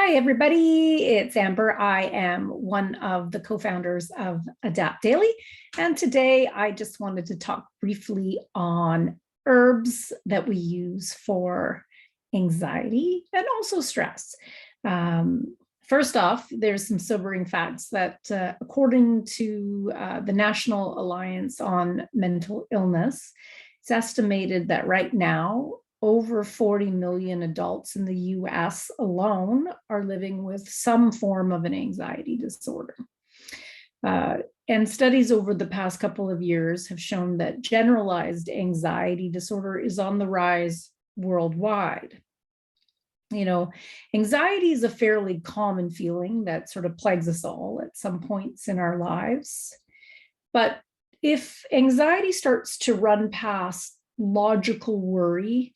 Hi, everybody. It's Amber. I am one of the co-founders of Adapt Daily. And today I just wanted to talk briefly on herbs that we use for anxiety and also stress. First off, there's some sobering facts that according to the National Alliance on Mental Illness, it's estimated that right now, over 40 million adults in the US alone are living with some form of an anxiety disorder. And studies over the past couple of years have shown that generalized anxiety disorder is on the rise worldwide. You know, anxiety is a fairly common feeling that sort of plagues us all at some points in our lives. But if anxiety starts to run past logical worry,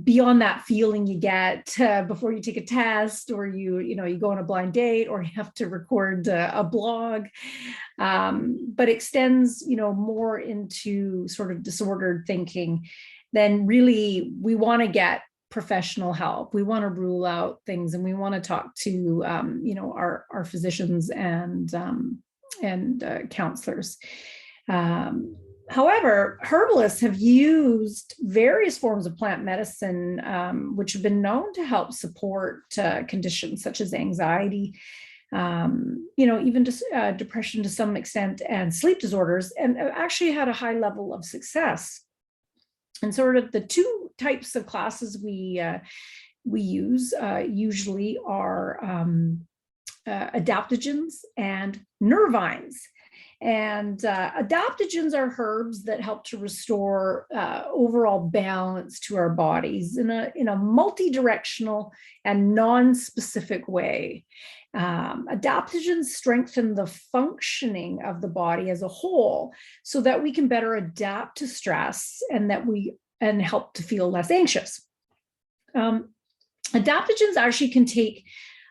beyond that feeling you get before you take a test, or you go on a blind date, or you have to record a blog, but extends, more into sort of disordered thinking, then really we want to get professional help. We want to rule out things, and we want to talk to, our physicians and counselors. However, herbalists have used various forms of plant medicine, which have been known to help support conditions such as anxiety, even just depression to some extent, and sleep disorders, and actually had a high level of success. And sort of the two types of classes we use usually are adaptogens and nervines. And adaptogens are herbs that help to restore overall balance to our bodies in a multi-directional and non-specific way. Adaptogens strengthen the functioning of the body as a whole so that we can better adapt to stress and help to feel less anxious. Adaptogens actually can take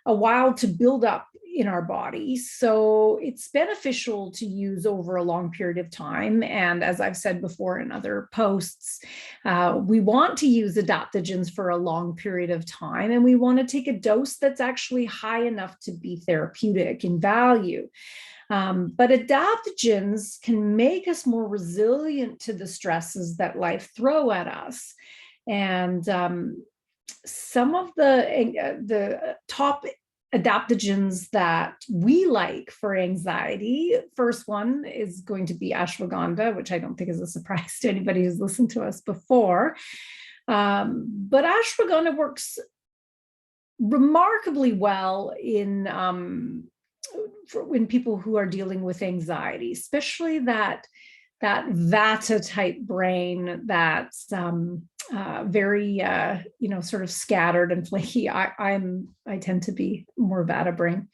a while to build up in our body, so it's beneficial to use over a long period of time. And as I've said before in other posts, we want to use adaptogens for a long period of time, and we want to take a dose that's actually high enough to be therapeutic in value. But adaptogens can make us more resilient to the stresses that life throw at us. And some of the top adaptogens that we like for anxiety, first one is going to be ashwagandha, which I don't think is a surprise to anybody who's listened to us before. But ashwagandha works remarkably well in people who are dealing with anxiety, especially that vata type brain that's very sort of scattered and flaky. I tend to be more vata brain,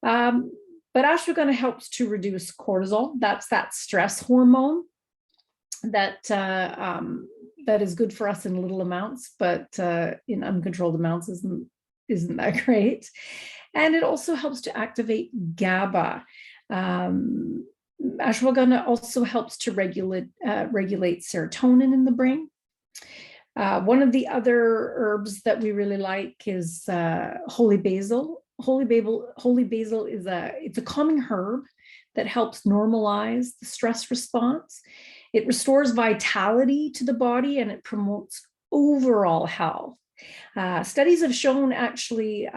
but ashwagandha helps to reduce cortisol. That's that stress hormone that is good for us in little amounts, but in uncontrolled amounts isn't that great. And it also helps to activate GABA. Ashwagandha also helps to regulate serotonin in the brain. One of the other herbs that we really like is holy basil. Holy basil is a calming herb that helps normalize the stress response. It restores vitality to the body, and it promotes overall health. Studies have shown actually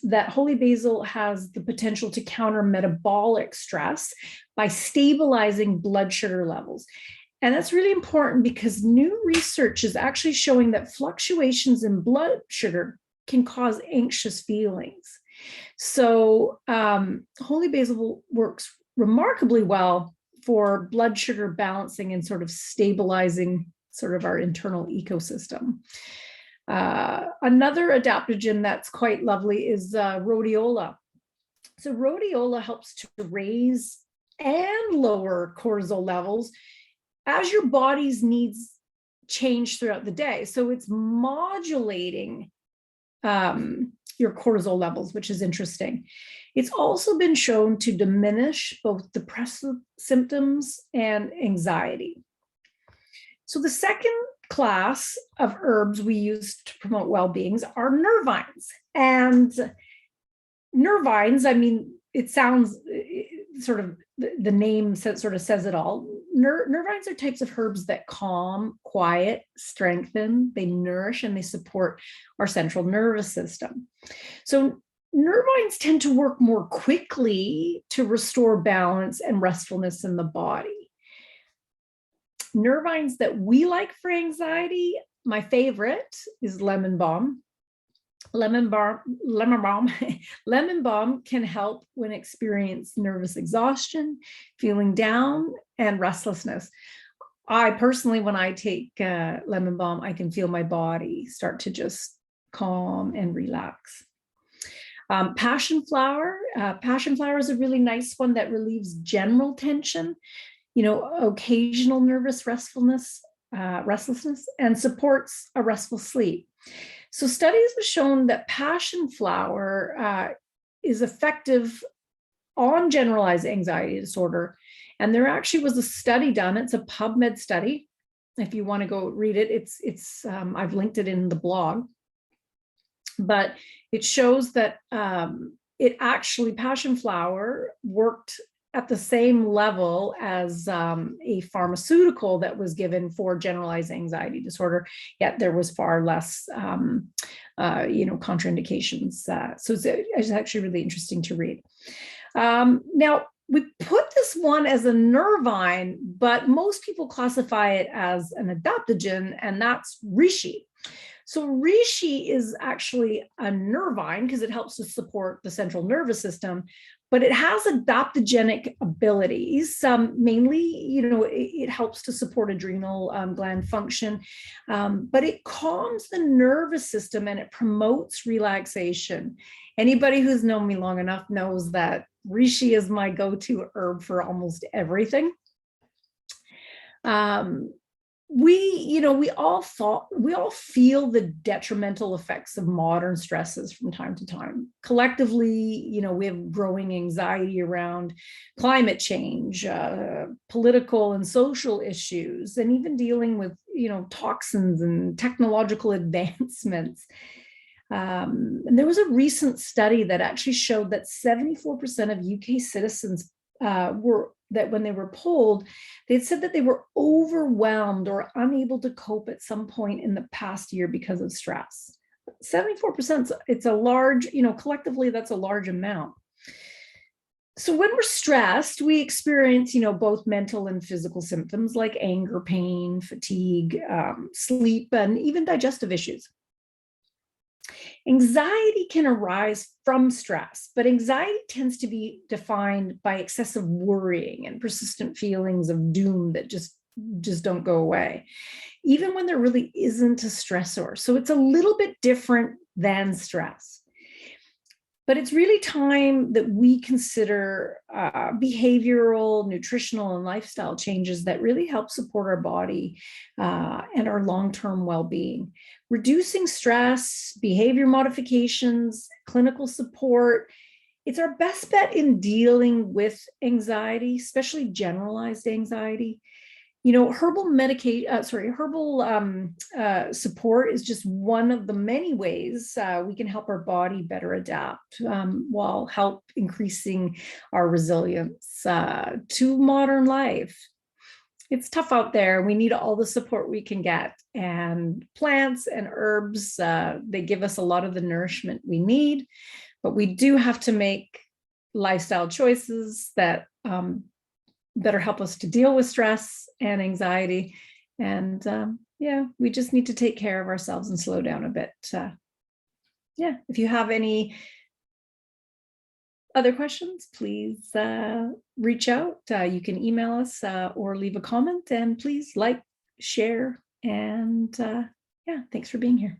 that holy basil has the potential to counter metabolic stress by stabilizing blood sugar levels. And that's really important because new research is actually showing that fluctuations in blood sugar can cause anxious feelings. So holy basil works remarkably well for blood sugar balancing and sort of stabilizing sort of our internal ecosystem. Another adaptogen that's quite lovely is rhodiola. So rhodiola helps to raise and lower cortisol levels as your body's needs change throughout the day. So it's modulating your cortisol levels, which is interesting. It's also been shown to diminish both depressive symptoms and anxiety. So the second class of herbs we use to promote well-being are nervines. And nervines, I mean, it sounds sort of, the name sort of says it all. Nervines are types of herbs that calm, quiet, strengthen, they nourish, and they support our central nervous system. So nervines tend to work more quickly to restore balance and restfulness in the body. Nervines that we like for anxiety, my favorite is lemon balm. Lemon balm can help when experiencing nervous exhaustion, feeling down, and restlessness. I personally, when I take lemon balm, I can feel my body start to just calm and relax. Passion flower is a really nice one that relieves general tension, occasional nervous restlessness, and supports a restful sleep. So studies have shown that passion flower is effective on generalized anxiety disorder. And there actually was a study done. It's a PubMed study. If you want to go read it, I've linked it in the blog. But it shows that passion flower worked at the same level as a pharmaceutical that was given for generalized anxiety disorder, yet there was far less, contraindications. So it's actually really interesting to read. Now, we put this one as a nervine, but most people classify it as an adaptogen, and that's reishi. So reishi is actually a nervine because it helps to support the central nervous system, but it has adaptogenic abilities. Mainly, it helps to support adrenal gland function, but it calms the nervous system and it promotes relaxation. Anybody who's known me long enough knows that reishi is my go-to herb for almost everything. We all feel the detrimental effects of modern stresses from time to time. Collectively, we have growing anxiety around climate change, political and social issues, and even dealing with, toxins and technological advancements. And there was a recent study that actually showed that 74% of UK citizens that when they were polled, they said that they were overwhelmed or unable to cope at some point in the past year because of stress. 74%, it's a large, collectively, that's a large amount. So when we're stressed, we experience, both mental and physical symptoms like anger, pain, fatigue, sleep, and even digestive issues. Anxiety can arise from stress, but anxiety tends to be defined by excessive worrying and persistent feelings of doom that just don't go away, even when there really isn't a stressor. So it's a little bit different than stress. But it's really time that we consider behavioral, nutritional, and lifestyle changes that really help support our body and our long-term well-being. Reducing stress, behavior modifications, clinical support, it's our best bet in dealing with anxiety, especially generalized anxiety. Herbal support is just one of the many ways we can help our body better adapt while help increasing our resilience to modern life. It's tough out there. We need all the support we can get, and plants and herbs, they give us a lot of the nourishment we need, but we do have to make lifestyle choices that better help us to deal with stress and anxiety. And we just need to take care of ourselves and slow down a bit. If you have any other questions, please reach out. You can email us or leave a comment, and please like, share, and thanks for being here.